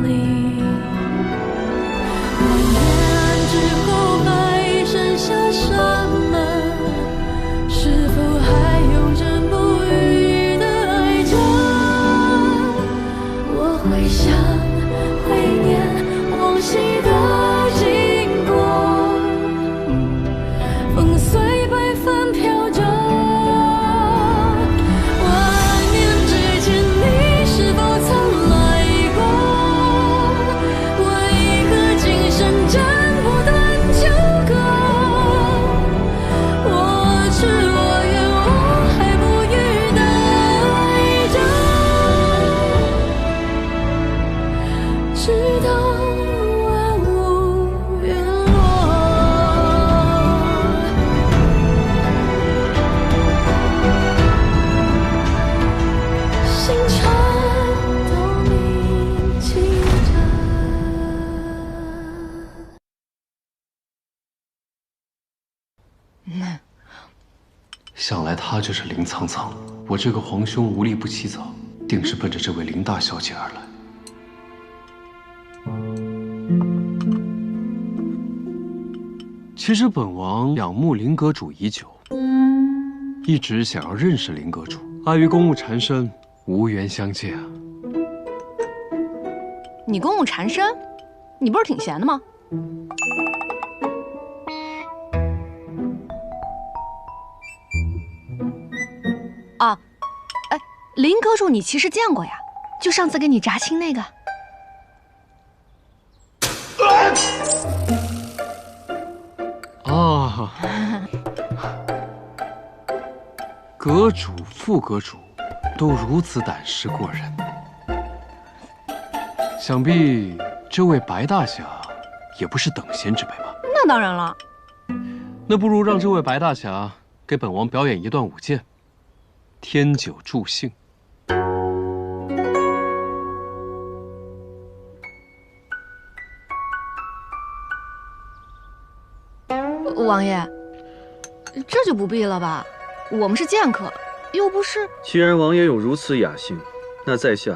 里。100年之后还剩下什么？是否还有着不渝的爱着？我会想，会念往昔的经过，风随白帆飘着。万年之间，你是否曾来过？为何今生斩不断纠葛？我痴我怨，我还不渝的爱着，直到万物陨落。星辰都铭记着。想来他就是林苍苍，我这个皇兄无利不起早，定是奔着这位林大小姐而来。其实本王仰慕林阁主已久，一直想要认识林阁主，碍于公务缠身，无缘相见啊。你公务缠身，你不是挺闲的吗？啊，哎，林阁主你其实见过呀，就上次给你扎青那个。啊，阁主、副阁主都如此胆识过人，想必这位白大侠也不是等闲之辈吧？那当然了。那不如让这位白大侠给本王表演一段舞剑，添酒助兴。王爷，这就不必了吧？我们是剑客，又不是……既然王爷有如此雅兴，那在下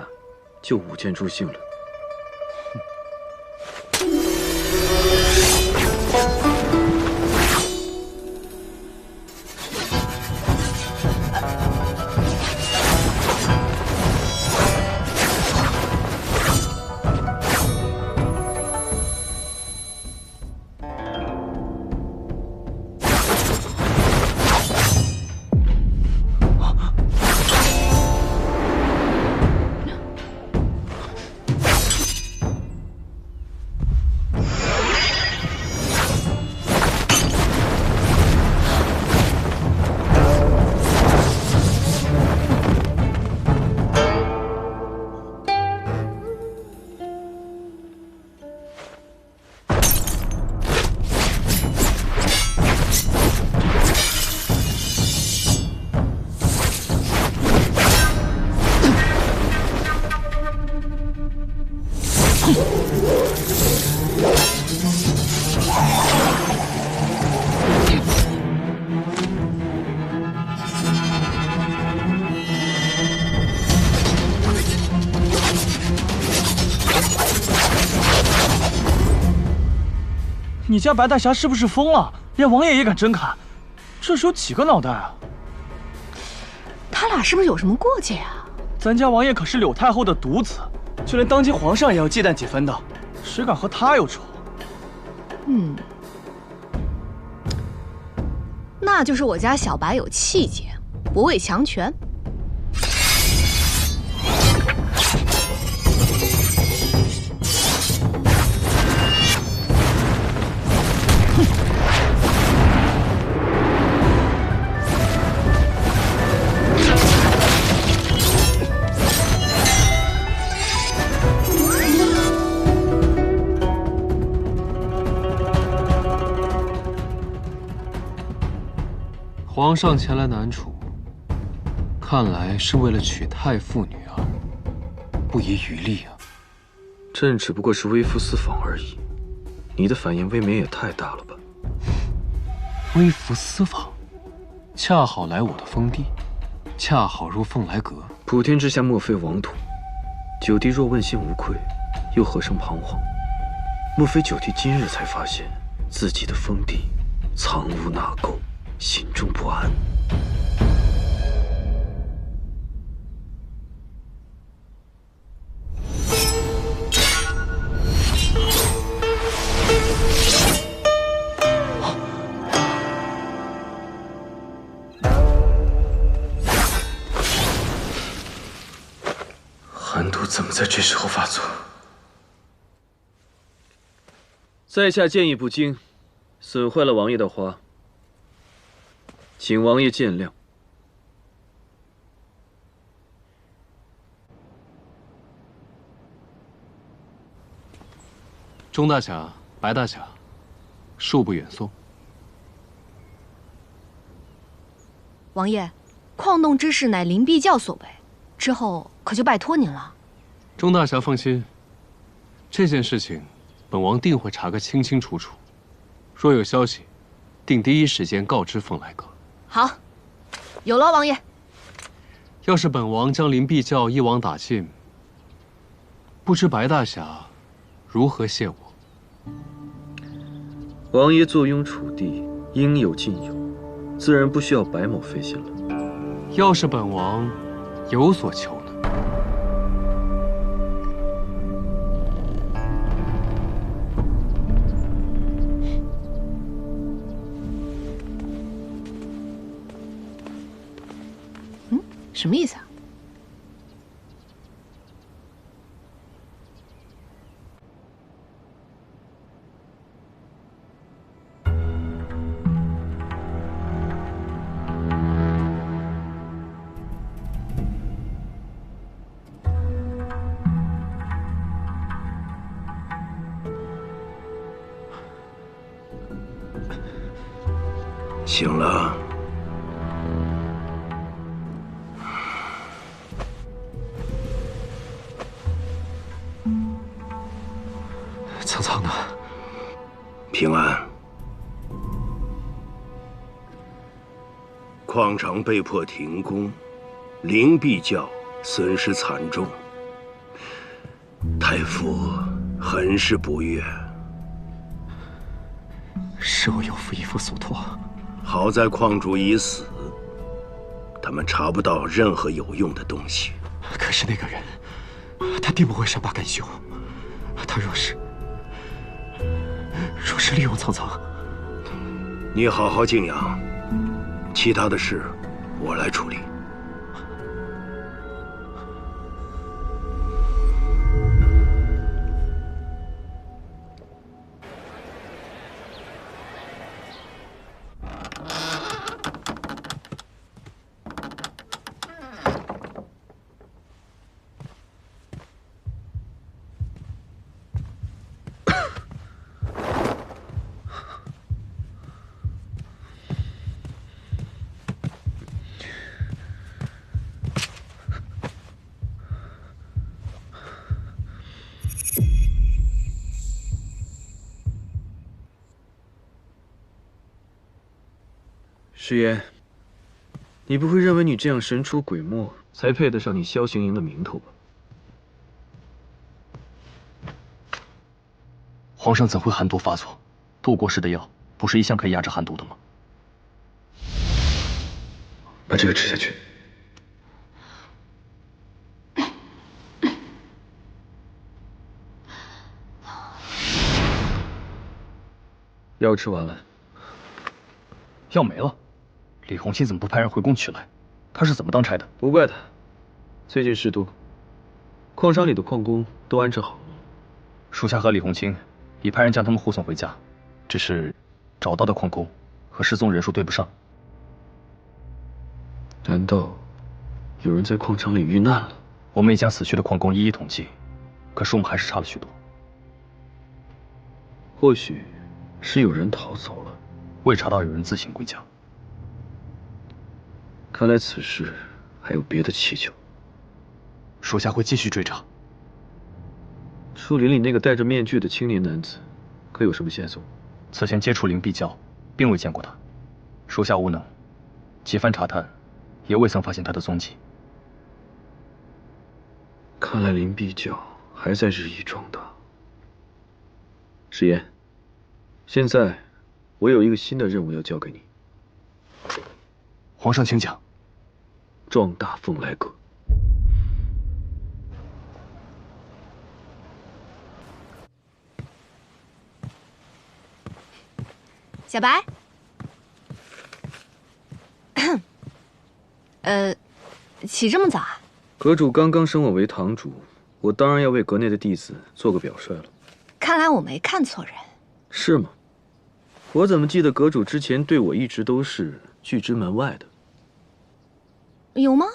就舞剑助兴了。你家白大侠是不是疯了？连王爷也敢真砍，这是有几个脑袋啊？他俩是不是有什么过节啊？咱家王爷可是柳太后的独子，就连当今皇上也要忌惮几分的，谁敢和他有仇？那就是我家小白有气节，不畏强权。皇上前来南楚，看来是为了娶太傅女儿，不遗余力啊。朕只不过是微服私访而已，你的反应未免也太大了吧？微服私访，恰好来我的封地，恰好入凤来阁。普天之下莫非王土，九弟若问心无愧，又何生彷徨？莫非九弟今日才发现自己的封地藏污纳垢，心中不安？寒毒怎么在这时候发作？在下建议不精，损坏了王爷的花，请王爷见谅。钟大侠、白大侠，恕不远送。王爷，矿洞之事乃灵璧教所为，之后可就拜托您了。钟大侠放心，这件事情，本王定会查个清清楚楚。若有消息，定第一时间告知凤来阁。好，有劳王爷。要是本王将灵璧教一网打尽，不知白大侠如何谢我？王爷坐拥楚地，应有尽有，自然不需要白某费心了。要是本王有所求呢？什么意思啊？醒了。苍苍呢？平安。矿场被迫停工，灵璧教损失惨重，太傅很是不悦。是我有负一夫所托。好在矿主已死，他们查不到任何有用的东西。可是那个人，他定不会善罢甘休。他若是利用苍苍，你好好静养，其他的事我来处理。师爷，你不会认为你这样神出鬼没，才配得上你萧行营的名头吧？皇上怎会寒毒发作？渡过时的药不是一向可以压制寒毒的吗？把这个吃下去。药吃完了。药没了。李弘钦怎么不派人回宫取来？他是怎么当差的？不怪他，最近事多，矿场里的矿工都安置好了。属下和李弘钦已派人将他们护送回家，只是找到的矿工和失踪人数对不上。难道有人在矿场里遇难了？我们已将死去的矿工一一统计，可数目还是差了许多。或许是有人逃走了，未查到有人自行归家。看来此事还有别的蹊跷。属下会继续追查。树林里那个戴着面具的青年男子，可有什么线索？此前接触灵璧教，并未见过他。属下无能，几番查探，也未曾发现他的踪迹。看来灵璧教还在日益壮大。石岩，现在我有一个新的任务要交给你。皇上请讲。壮大凤来阁。小白，起这么早啊？阁主刚刚升我为堂主，我当然要为阁内的弟子做个表率了。看来我没看错人。是吗？我怎么记得阁主之前对我一直都是拒之门外的？有吗？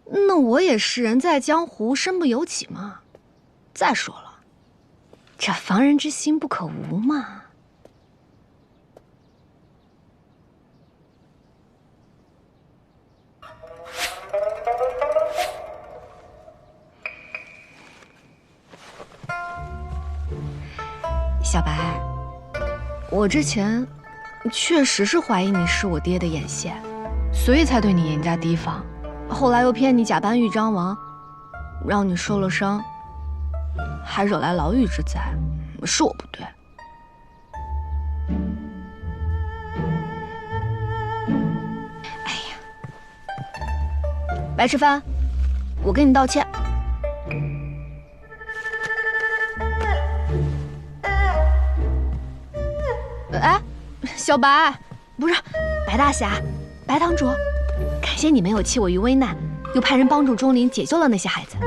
那我也是人在江湖，身不由己嘛。再说了，这防人之心不可无嘛。小白，我之前确实是怀疑你是我爹的眼线，所以才对你严加提防。后来又骗你假扮豫章王，让你受了伤，还惹来牢狱之灾，是我不对。哎呀，白迟帆，我跟你道歉。哎，小白，不是白大侠，白堂主，感谢你没有弃我于危难，又派人帮助钟灵解救了那些孩子。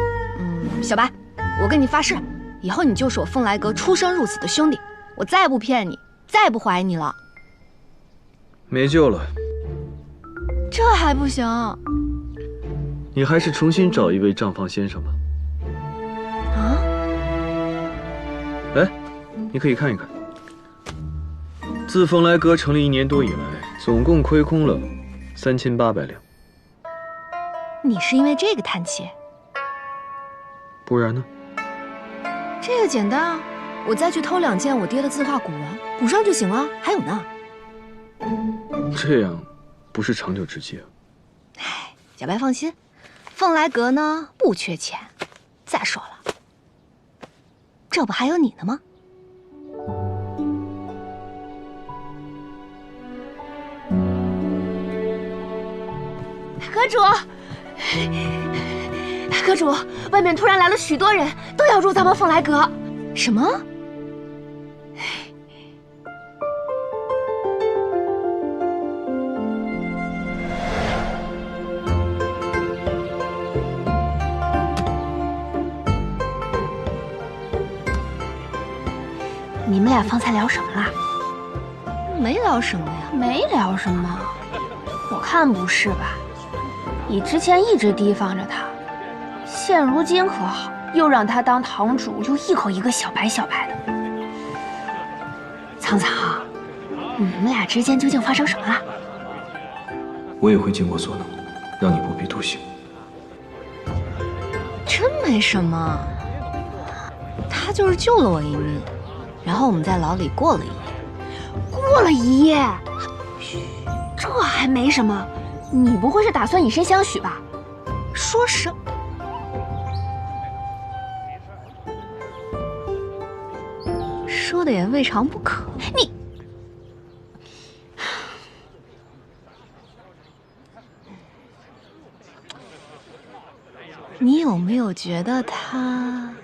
小白，我跟你发誓，以后你就是我凤来阁出生入死的兄弟，我再也不骗你，再也不怀疑你了。没救了，这还不行？你还是重新找一位账房先生吧。啊？来，你可以看一看。自凤来阁成立1年多以来，总共亏空了3800两。你是因为这个叹气？不然呢？这个简单啊，我再去偷2件我爹的字画古文，补上就行了。还有呢。这样不是长久之计啊。哎，小白放心，凤来阁呢不缺钱。再说了，这不还有你呢吗？阁主，阁主，外面突然来了许多人，都要入咱们凤来阁。什么？你们俩方才聊什么啦？没聊什么呀。没聊什么，我看不是吧？你之前一直提防着他，现如今可好，又让他当堂主，又一口一个小白小白的。苍苍，你们俩之间究竟发生什么了？我也会尽我所能，让你不必独行。真没什么，他就是救了我一命，然后我们在牢里过了一夜。过了一夜？嘘，这还没什么。你不会是打算以身相许吧？说什？说的也未尝不可。你有没有觉得他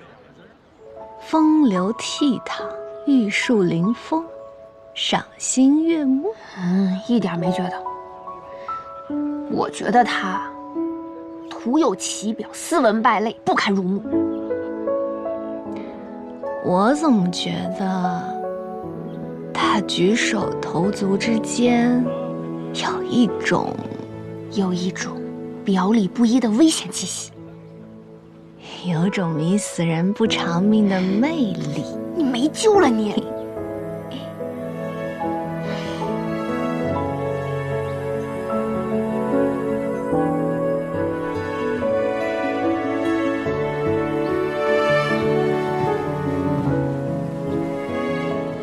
风流倜傥、玉树临风、赏心悦目？一点没觉得。我觉得他徒有其表，斯文败类，不堪入目。我怎么觉得他举手投足之间有一种表里不一的危险气息，有种迷死人不偿命的魅力。你没救了你！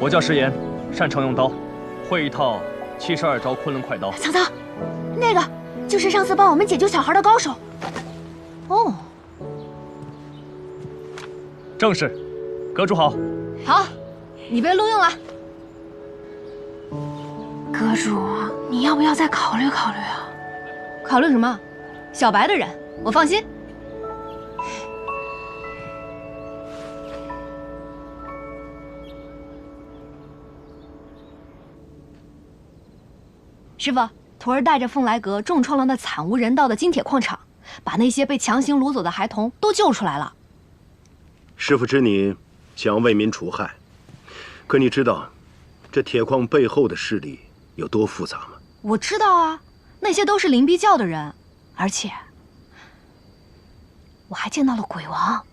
我叫石岩，擅长用刀，会一套72招昆仑快刀。曹操，那个就是上次帮我们解救小孩的高手。哦，正是，阁主好。好，你被录用了。阁主，你要不要再考虑考虑啊？考虑什么？小白的人，我放心。师傅，徒儿带着凤来阁重创了那惨无人道的金铁矿场，把那些被强行掳走的孩童都救出来了。师傅知你想为民除害，可你知道这铁矿背后的势力有多复杂吗？我知道啊，那些都是灵璧教的人，而且我还见到了鬼王。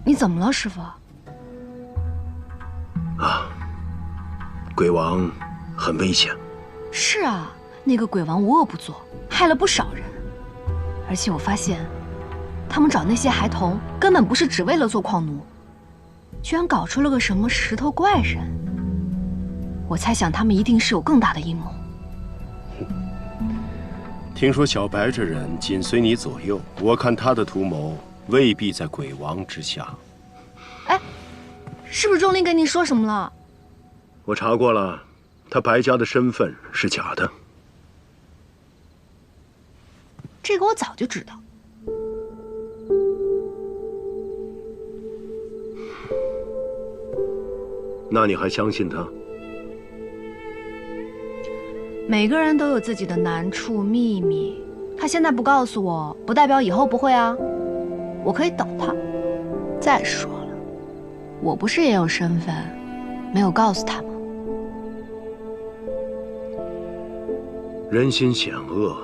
你怎么了，师傅？啊，鬼王很危险。是啊，那个鬼王无恶不作，害了不少人。而且我发现，他们找那些孩童根本不是只为了做矿奴，居然搞出了个什么石头怪人。我猜想他们一定是有更大的阴谋。听说小白这人紧随你左右，我看他的图谋未必在鬼王之下。哎，是不是钟灵跟你说什么了？我查过了，他白家的身份是假的。这个我早就知道。那你还相信他？每个人都有自己的难处秘密，他现在不告诉我，不代表以后不会啊。我可以等他。再说了，我不是也有身份，没有告诉他吗？人心险恶，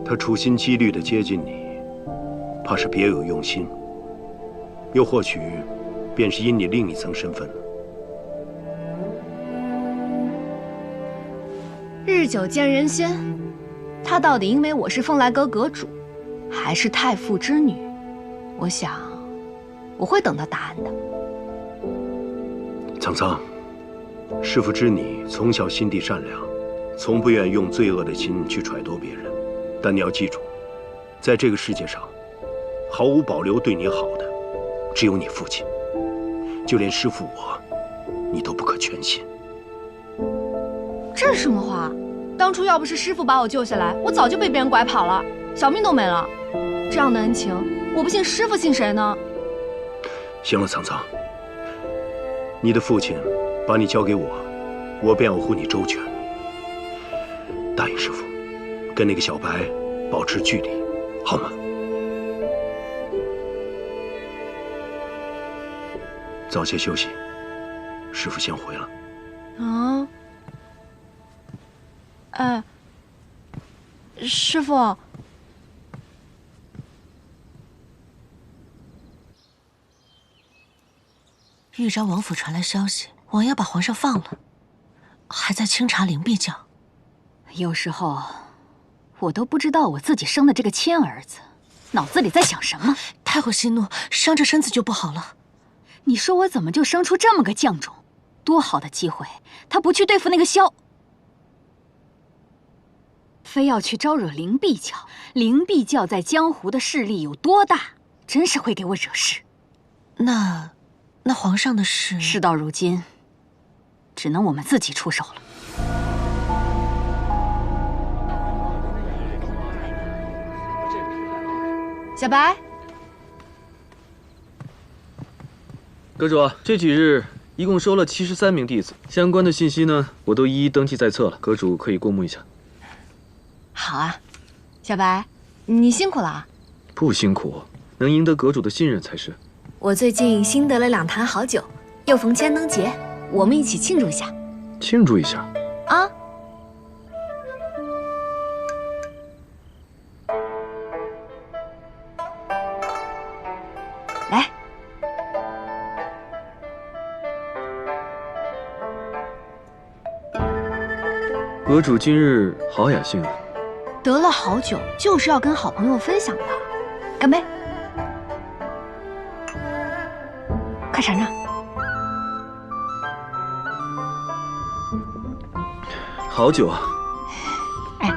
他处心积虑地接近你，怕是别有用心，又或许便是因你另一层身份。日久见人心，他到底因为我是凤来阁阁主，还是太傅之女？我想，我会等到答案的。苍苍，师父知你从小心地善良，从不愿用罪恶的心去揣度别人。但你要记住，在这个世界上，毫无保留对你好的，只有你父亲。就连师父我，你都不可全信。这是什么话？当初要不是师父把我救下来，我早就被别人拐跑了，小命都没了。这样的恩情，我不信师父信谁呢？行了，苍苍，你的父亲把你交给我，我便要护你周全。答应师父，跟那个小白保持距离，好吗？早些休息，师父先回了。啊？哎，师父。豫章王府传来消息，王爷把皇上放了，还在清查灵璧教。有时候，我都不知道我自己生的这个亲儿子，脑子里在想什么。太后息怒，伤着身子就不好了。你说我怎么就生出这么个犟种？多好的机会，他不去对付那个萧，非要去招惹灵璧教。灵璧教在江湖的势力有多大，真是会给我惹事。那皇上的事，事到如今，只能我们自己出手了。小白，阁主，这几日一共收了73名弟子，相关的信息呢，我都一一登记在册了，阁主可以过目一下。好啊，小白，你辛苦了啊。不辛苦，能赢得阁主的信任才是。我最近新得了2坛好酒，又逢千灯节，我们一起庆祝一下。庆祝一下啊！来，阁主今日好雅兴啊！得了好酒就是要跟好朋友分享的，干杯！快尝尝。好酒啊！哎，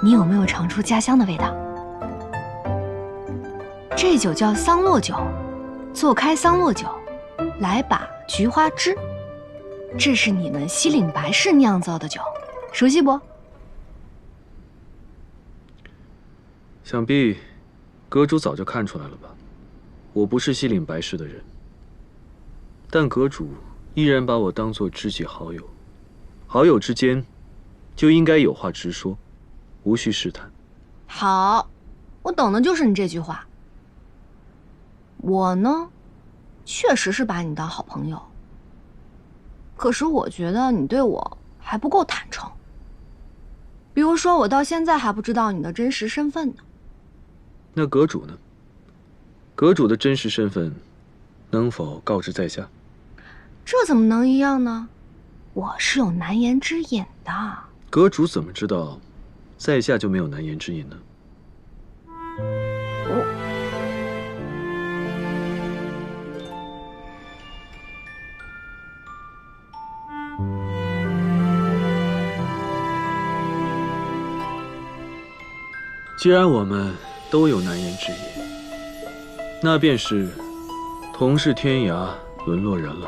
你有没有尝出家乡的味道？这酒叫桑洛酒，做开桑洛酒，来把菊花汁。这是你们西岭白氏酿造的酒，熟悉不？想必阁主早就看出来了吧？我不是西岭白氏的人，但阁主依然把我当作知己好友，好友之间就应该有话直说，无需试探。好，我等的就是你这句话。我呢，确实是把你当好朋友，可是我觉得你对我还不够坦诚。比如说，我到现在还不知道你的真实身份呢。那阁主呢？阁主的真实身份能否告知在下？这怎么能一样呢？我是有难言之隐的。阁主怎么知道在下就没有难言之隐呢？既然我们都有难言之隐，那便是同是天涯沦落人了。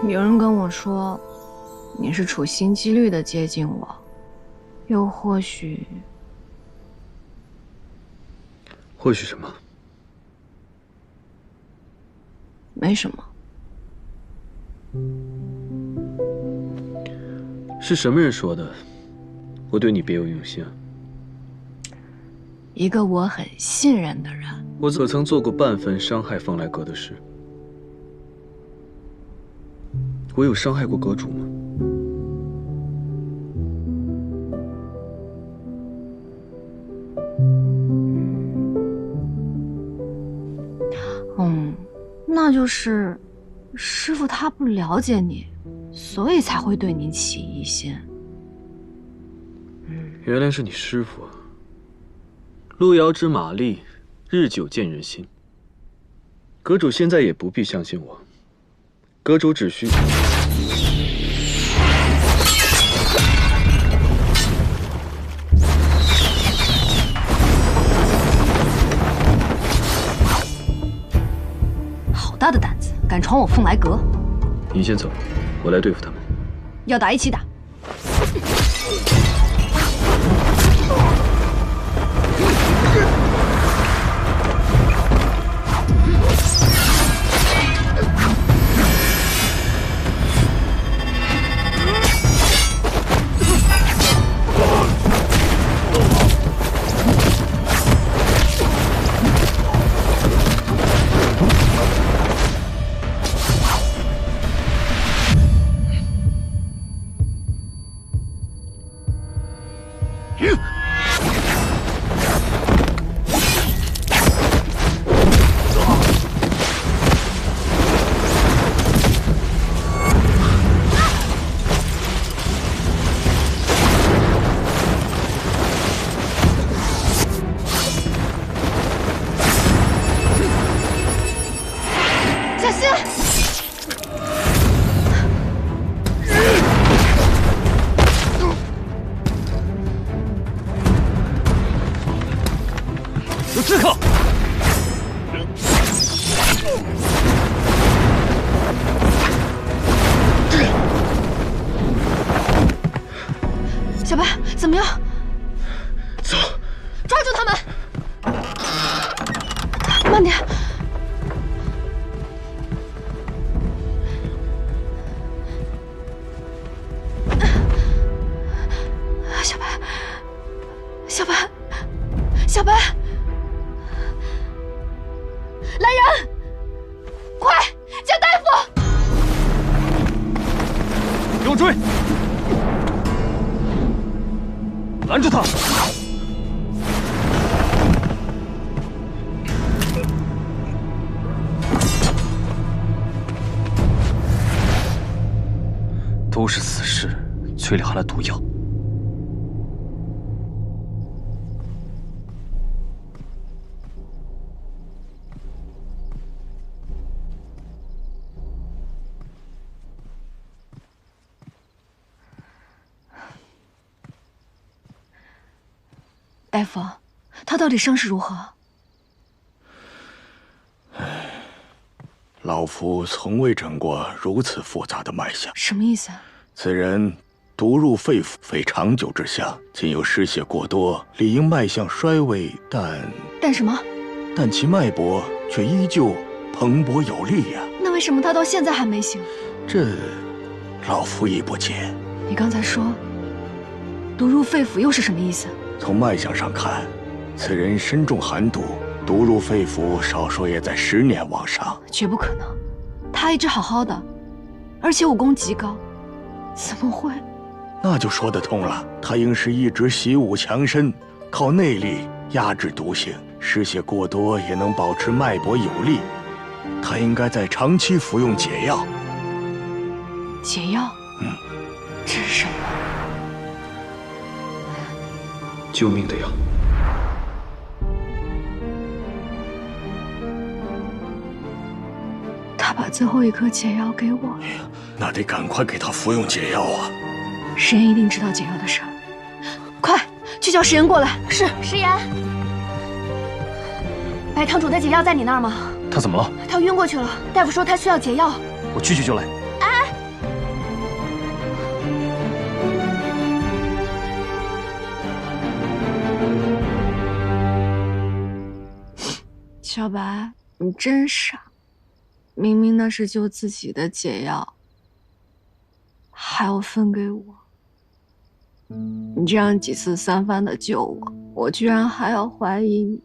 有人跟我说，你是处心积虑的接近我，又或许什么？没什么。是什么人说的？我对你别有用心啊？一个我很信任的人。我可曾做过半分伤害凤来阁的事？我有伤害过阁主吗？那就是师父他不了解你，所以才会对你起疑心。原来是你师父啊！路遥知马力，日久见人心。阁主现在也不必相信我，阁主只需……好大的胆子，敢闯我凤来阁！你先走，我来对付他们。要打一起打。有刺客！小白，怎么样？走，抓住他们！慢点。小白，小白，小白！来人，快叫大夫！给我追！拦住他！都是死士，嘴里含了毒药。大夫，他到底伤势如何？老夫从未诊过如此复杂的脉象。什么意思啊？此人毒入肺腑，非长久之象，仅有失血过多，理应脉象衰微，但什么？但其脉搏却依旧蓬勃有力呀。那为什么他到现在还没醒？这，老夫亦不解。你刚才说毒入肺腑，又是什么意思？从脉象上看，此人身中寒毒，毒入肺腑，少说也在10年往上。绝不可能，他一直好好的，而且武功极高，怎么会？那就说得通了，他应是一直习武强身，靠内力压制毒性，失血过多也能保持脉搏有力。他应该在长期服用解药。解药？这是什么？救命的药。他把最后一颗解药给我。那得赶快给他服用解药啊！石岩一定知道解药的事儿，快去叫石岩过来。是，石岩。白堂主的解药在你那儿吗？他怎么了？他晕过去了，大夫说他需要解药。我去就来。小白，你真傻！明明那是救自己的解药，还要分给我。你这样几次三番的救我，我居然还要怀疑你。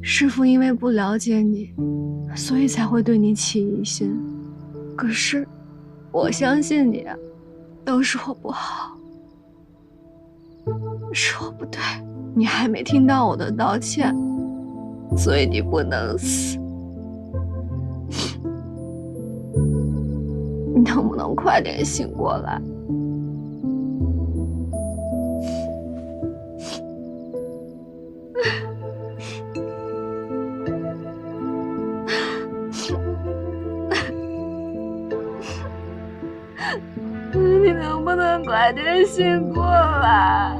师父因为不了解你，所以才会对你起疑心。可是，我相信你啊，都是我不好，是我不对。你还没听到我的道歉，所以你不能死。你能不能快点醒过来？你能不能快点醒过来？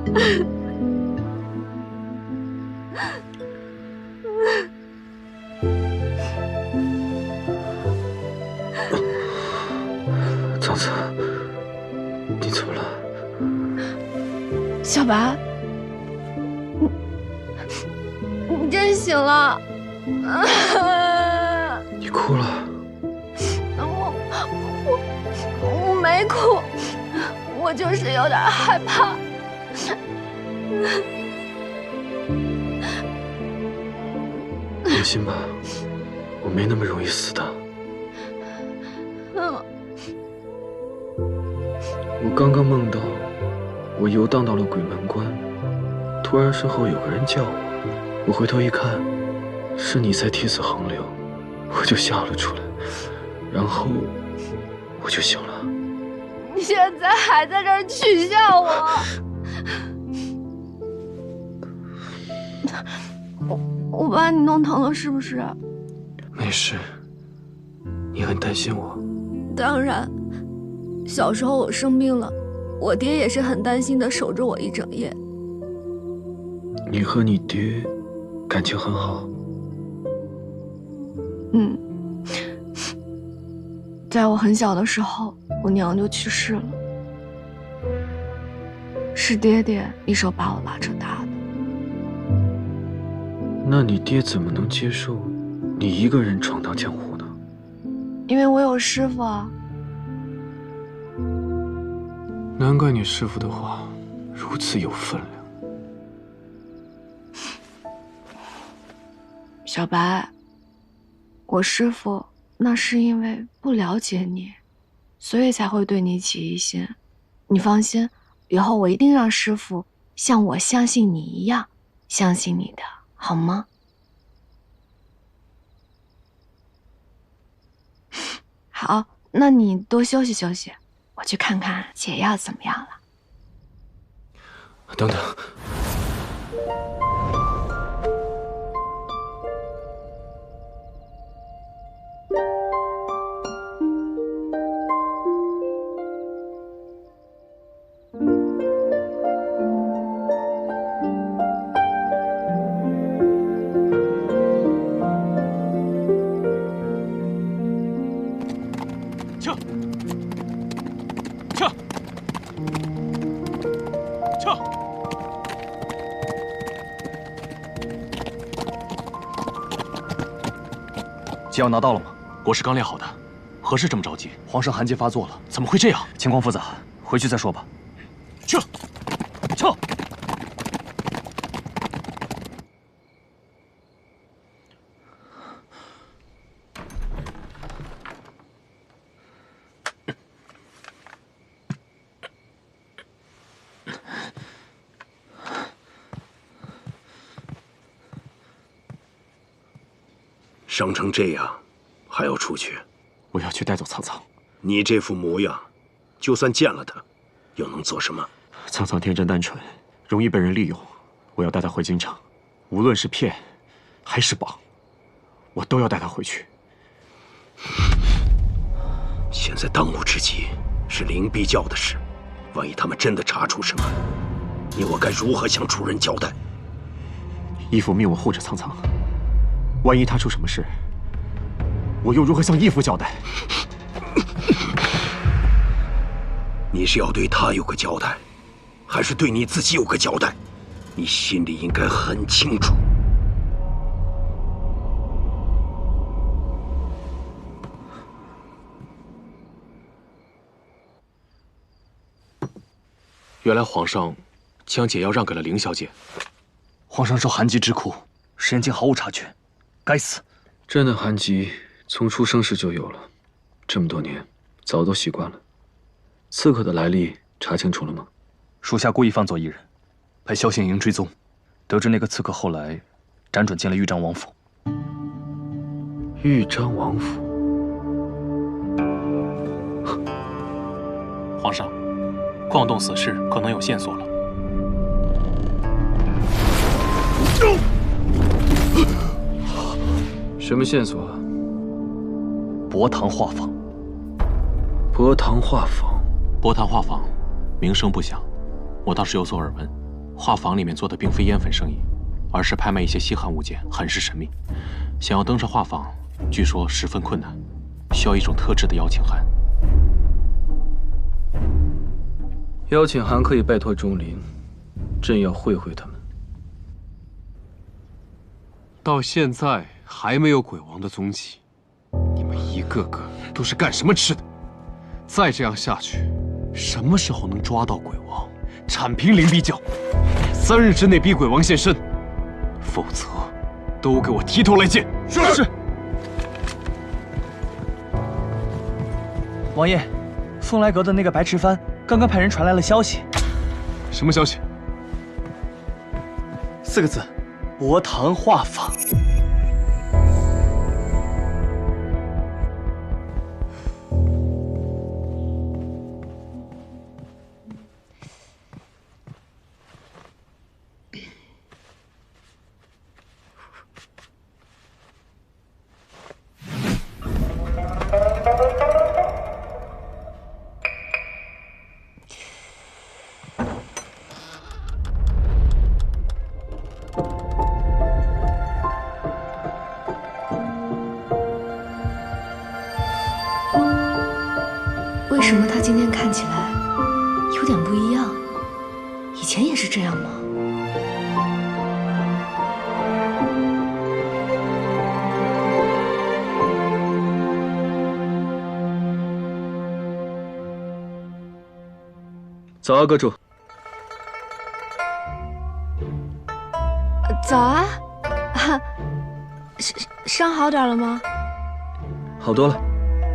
苍苍，你怎么了？小白，你真醒了！你哭了？我没哭，我就是有点害怕。放心吧，我没那么容易死的。我刚刚梦到我游荡到了鬼门关，突然身后有个人叫我，我回头一看，是你在替死横流，我就笑了出来，然后我就醒了。你现在还在这儿取笑我？我把你弄疼了是不是？没事，你很担心我。当然，小时候我生病了，我爹也是很担心的，守着我一整夜。你和你爹感情很好？在我很小的时候，我娘就去世了，是爹爹一手把我拉扯大的。那你爹怎么能接受你一个人闯荡江湖呢？因为我有师傅啊。难怪你师傅的话如此有分量。小白，我师傅那是因为不了解你，所以才会对你起疑心。你放心，以后我一定让师傅像我相信你一样相信你的，好吗？好，那你多休息休息，我去看看解药怎么样了。等等。解药拿到了吗？国师刚练好的，何事这么着急？皇上寒疾发作了，怎么会这样？情况复杂，回去再说吧。撤！撤！伤成这样，还要出去？我要去带走苍苍。你这副模样，就算见了他，又能做什么？苍苍天真单纯，容易被人利用。我要带他回京城，无论是骗还是绑，我都要带他回去。现在当务之急是灵璧教的事，万一他们真的查出什么，你我该如何向主人交代？义父命我护着苍苍。万一他出什么事，我又如何向义父交代？你是要对他有个交代，还是对你自己有个交代？你心里应该很清楚。原来皇上将解药让给了凌小姐。皇上受寒疾之苦，石延清毫无察觉。该死！朕的寒疾从出生时就有了，这么多年早都习惯了。刺客的来历查清楚了吗？属下故意放走一人，派萧显营追踪，得知那个刺客后来辗转进了豫章王府。豫章王府。皇上，矿洞死士可能有线索了。什么线索啊？博堂画坊。博堂画坊，博堂画坊，名声不响，我倒是有所耳闻。画坊里面做的并非烟粉生意，而是拍卖一些稀罕物件，很是神秘。想要登上画坊，据说十分困难，需要一种特制的邀请函。邀请函可以拜托钟灵，朕要会会他们。到现在还没有鬼王的踪迹，你们一个个都是干什么吃的？再这样下去，什么时候能抓到鬼王，铲平灵璧教？3日之内逼鬼王现身，否则都给我提头来见！是。王爷，凤来阁的那个白池帆刚刚派人传来了消息。什么消息？4个字：博堂画坊。为什么他今天看起来有点不一样？以前也是这样吗？早啊，阁主。早啊，伤好点了吗？好多了，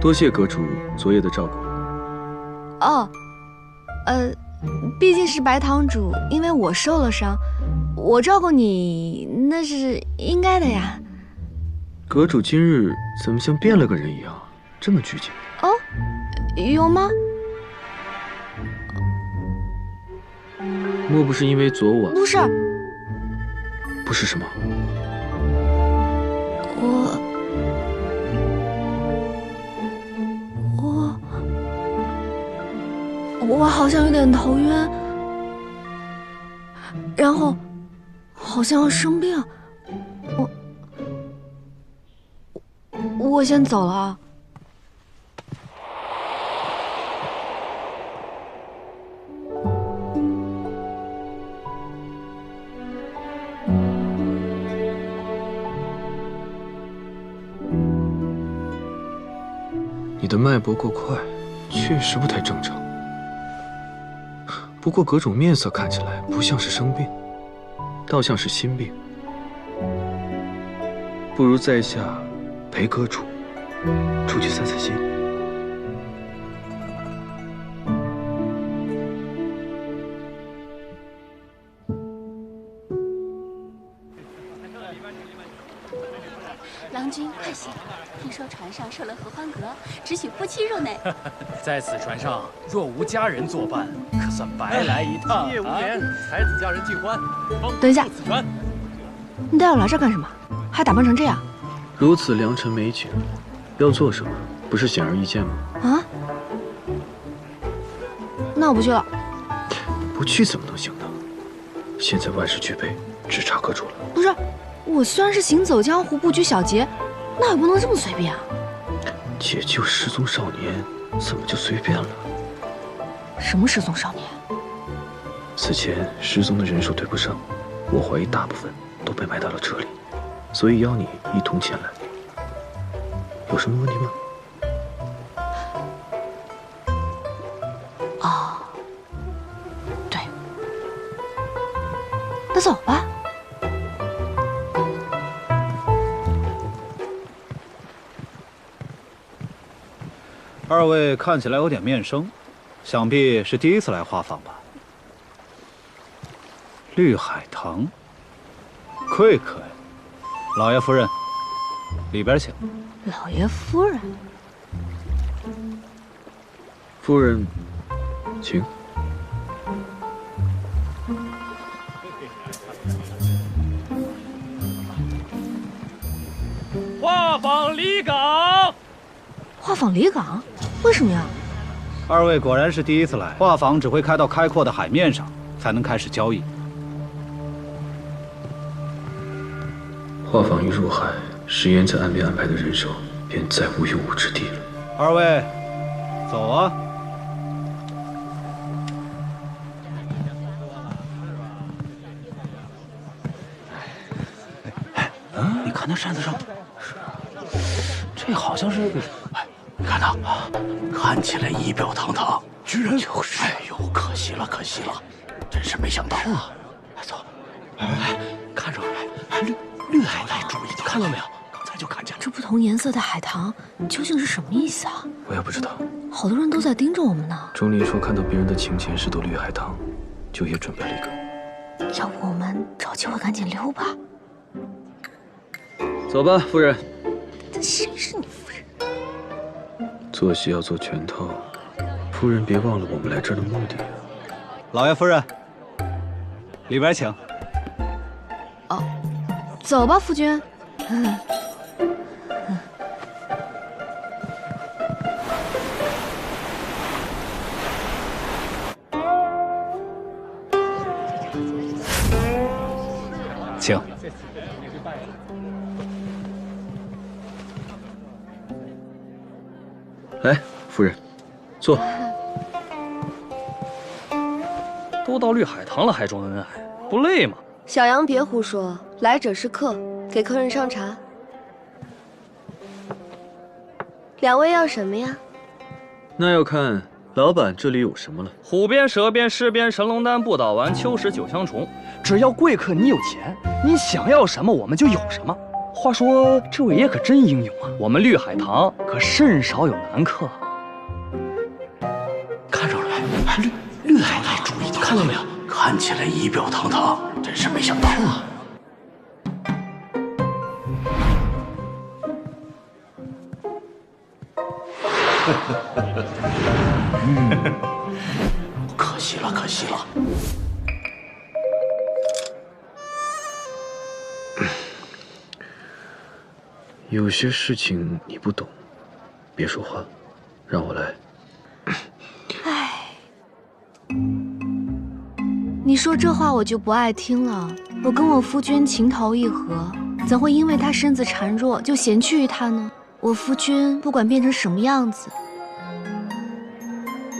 多谢阁主昨夜的照顾。哦，毕竟是白堂主，因为我受了伤，我照顾你那是应该的呀。阁主今日怎么像变了个人一样，这么拘谨？哦，有吗？莫不是因为昨晚？不是。不是什么？我好像有点头晕，然后好像要生病。我先走了啊。你的脉搏过快，确实不太正常。不过阁主面色看起来不像是生病，倒像是心病。不如在下陪阁主出去散散心。郎君快醒！听说船上设了合欢阁，只许夫妻入内。在此船上若无佳人作伴，可算白来一趟。今夜无眠，才子佳人尽欢。等一下，你带我来这干什么？还打扮成这样？如此良辰美景，要做什么，不是显而易见吗？啊？那我不去了。不去怎么能行呢？现在万事俱备，只差阁主了。不是，我虽然是行走江湖、不拘小节，那也不能这么随便啊。解救失踪少年，怎么就随便了？什么失踪少年？此前失踪的人数对不上，我怀疑大部分都被埋到了这里，所以邀你一同前来。有什么问题吗？哦，对，那走吧。二位看起来有点面生，想必是第一次来画舫吧？绿海棠，贵客呀！老爷夫人，里边请。老爷夫人，夫人，请。画舫离港。画舫离港？为什么呀？二位果然是第一次来，画舫只会开到开阔的海面上，才能开始交易。画舫一入海，石岩在岸边安排的人手便再无用武之地了。二位，走啊！你看那扇子上，这好像是，你看他，看起来仪表堂堂，居然就是，哎呦，可惜了，可惜了，真是没想到啊！走，看着，绿海棠，注意，看到没有？刚才就看见了。这不同颜色的海棠究竟是什么意思啊？我也不知道。好多人都在盯着我们呢。钟离说，看到别人的琴前是朵绿海棠，就也准备了一个。要不我们找机会赶紧溜吧？走吧，夫人。谁是你夫人？做戏要做全套，夫人别忘了我们来这儿的目的。老爷夫人，里边请。哦，走吧，夫君。请。来，夫人，坐。都到绿海棠了，还装恩爱，不累吗？小杨别胡说，来者是客，给客人上茶。两位要什么呀？那要看老板这里有什么了。虎鞭、蛇鞭、狮鞭、神龙丹、不倒丸、秋实九香虫，只要贵客你有钱，你想要什么我们就有什么。话说这位爷可真英勇啊！我们绿海棠可甚少有男客。看着了没？绿海棠，注意，看到没有？看起来仪表堂堂，真是没想到啊！可惜了，可惜了。有些事情你不懂，别说话，让我来。唉，你说这话我就不爱听了。我跟我夫君情投意合，怎会因为他身子孱弱就嫌弃于他呢？我夫君不管变成什么样子，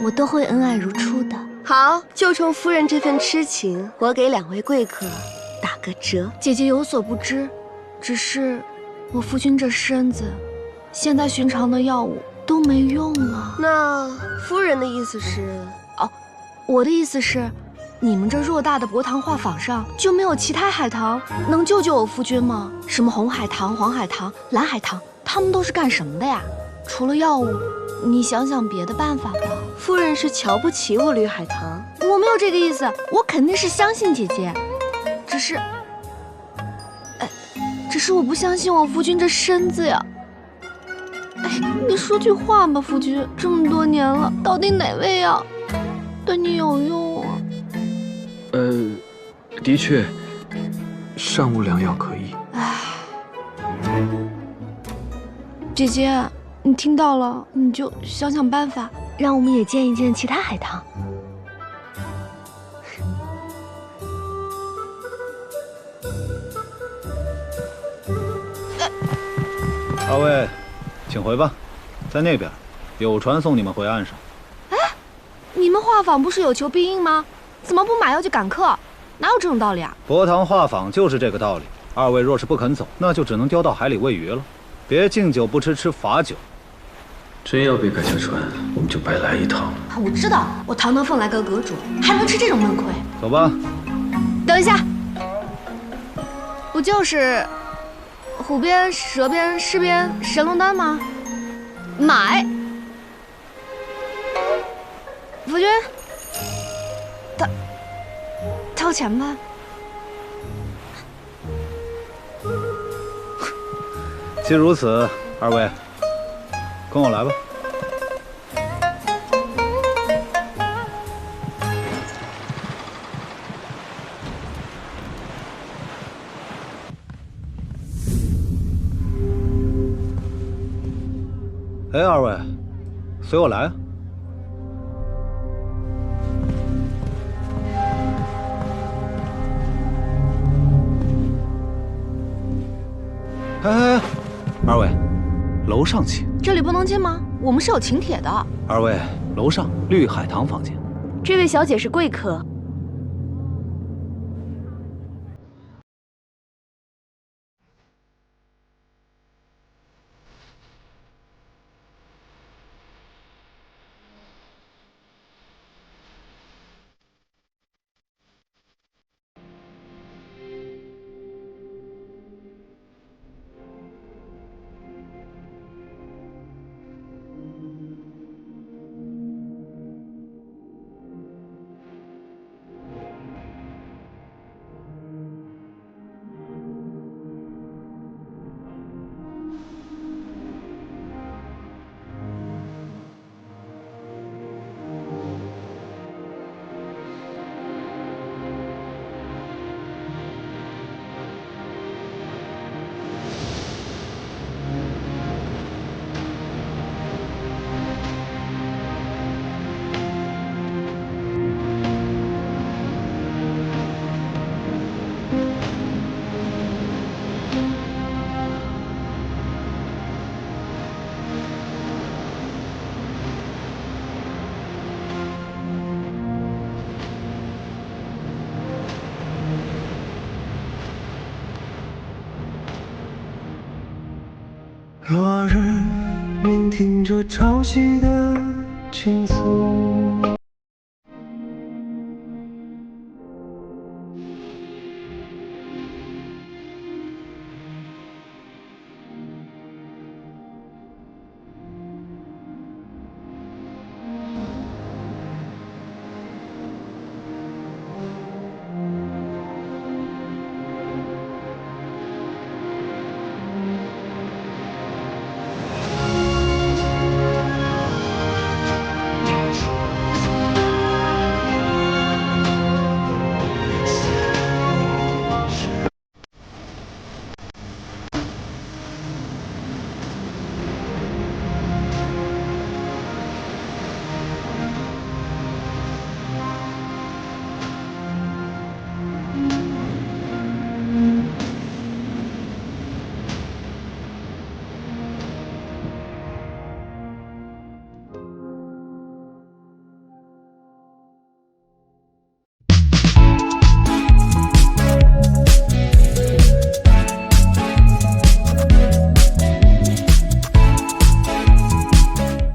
我都会恩爱如初的。好，就冲夫人这份痴情，我给2位贵客打个折。姐姐有所不知，只是我夫君这身子，现在寻常的药物都没用啊。那夫人的意思是？哦，我的意思是，你们这偌大的博堂画舫上就没有其他海棠能救救我夫君吗？什么红海棠、黄海棠、蓝海棠，他们都是干什么的呀？除了药物，你想想别的办法吧。夫人是瞧不起我绿海棠？我没有这个意思，我肯定是相信姐姐，只是我不相信我夫君这身子呀。哎，你说句话吧，夫君，这么多年了，到底哪味药对你有用啊？的确，上无良药可医。唉，姐姐，你听到了，你就想想办法，让我们也见一见其他海棠。二位，请回吧，在那边，有船送你们回岸上。哎，你们画舫不是有求必应吗？怎么不买药就赶客？哪有这种道理啊？博堂画舫就是这个道理。二位若是不肯走，那就只能丢到海里喂鱼了。别敬酒不吃吃罚酒。真要被赶下船，我们就白来一趟。我知道，我堂堂凤来阁阁主，还能吃这种闷亏？走吧。等一下，不就是虎鞭、蛇鞭、狮鞭、神龙丹吗？买！夫君，掏钱吧。既如此，二位，跟我来吧。哎，二位，随我来啊！哎，二位，楼上请。这里不能进吗？我们是有请帖的。二位，楼上绿海棠房间。这位小姐是贵客。落日聆听着潮汐的倾诉，